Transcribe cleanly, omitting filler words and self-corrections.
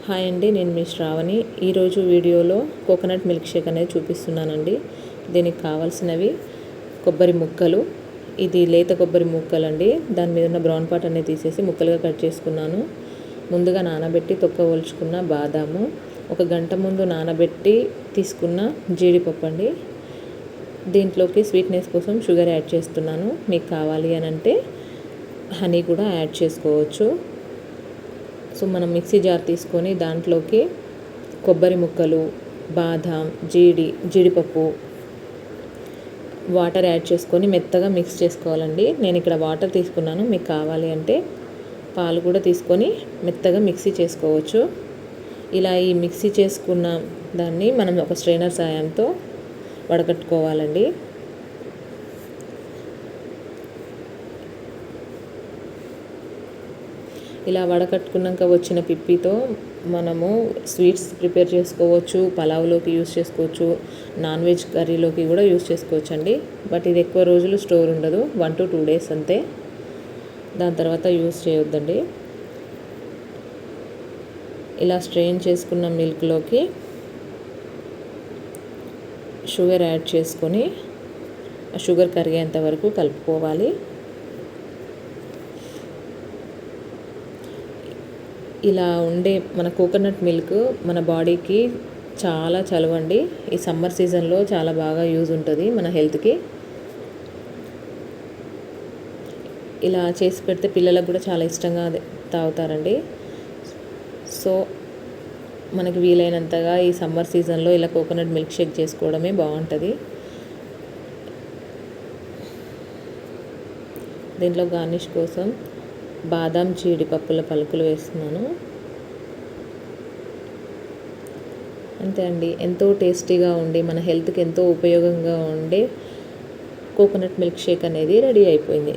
Hi అండి, నేను మీ శ్రావణి. ఈరోజు వీడియోలో కోకోనట్ మిల్క్ షేక్ అనేది చూపిస్తున్నానండి. దీనికి కావాల్సినవి కొబ్బరి ముక్కలు. ఇది లేత కొబ్బరి ముక్కలు అండి. దాని మీద ఉన్న బ్రౌన్ పార్ట్ అనేది తీసేసి ముక్కలుగా కట్ చేసుకున్నాను. ముందుగా నానబెట్టి తొక్క ఒలుచుకున్న బాదాము, ఒక గంట ముందు నానబెట్టి తీసుకున్న జీడిపప్పు అండి. దీంట్లోకి స్వీట్నెస్ కోసం షుగర్ యాడ్ చేస్తున్నాను. మీకు కావాలి అని అంటే హనీ కూడా యాడ్ చేసుకోవచ్చు. సో మనం మిక్సీ జార్ తీసుకొని దాంట్లోకి కొబ్బరి ముక్కలు, బాదాం, జీడిపప్పు, వాటర్ యాడ్ చేసుకొని మెత్తగా మిక్స్ చేసుకోవాలండి. నేను ఇక్కడ వాటర్ తీసుకున్నాను. మీకు కావాలి అంటే పాలు కూడా తీసుకొని మెత్తగా మిక్సీ చేసుకోవచ్చు. ఇలా ఈ మిక్సీ చేసుకున్న దాన్ని మనం ఒక స్ట్రైనర్ సాయంతో వడకట్టుకోవాలండి. ఇలా వడకట్టుకున్నాక వచ్చిన పిప్పితో మనము స్వీట్స్ ప్రిపేర్ చేసుకోవచ్చు, పలావ్లోకి యూస్ చేసుకోవచ్చు, నాన్ వెజ్ కర్రీలోకి కూడా యూస్ చేసుకోవచ్చు అండి. బట్ ఇది ఎక్కువ రోజులు స్టోర్ ఉండదు, 1 to 2 days అంతే. దాని తర్వాత యూస్ చేయొద్దండి. ఇలా స్ట్రెయిన్ చేసుకున్న మిల్క్లోకి షుగర్ యాడ్ చేసుకొని షుగర్ కరిగేంత వరకు కలుపుకోవాలి. ఇలా ఉండే మన కోకోనట్ మిల్క్ మన బాడీకి చాలా చలవండి. ఈ సమ్మర్ సీజన్లో చాలా బాగా యూజ్ ఉంటుంది మన హెల్త్కి. ఇలా చేసి పెడితే పిల్లలకు కూడా చాలా ఇష్టంగా తాగుతారండి. సో మనకి వీలైనంతగా ఈ సమ్మర్ సీజన్లో ఇలా కోకోనట్ మిల్క్ షేక్ చేసుకోవడమే బాగుంటుంది. దీంట్లో గార్నిష్ కోసం బాదాం, జీడిపప్పుల పలుకులు వేస్తున్నాను. అంతే అండి. ఎంతో టేస్టీగా ఉండి మన హెల్త్కి ఎంతో ఉపయోగంగా ఉండే కోకోనట్ మిల్క్ షేక్ అనేది రెడీ అయిపోయింది.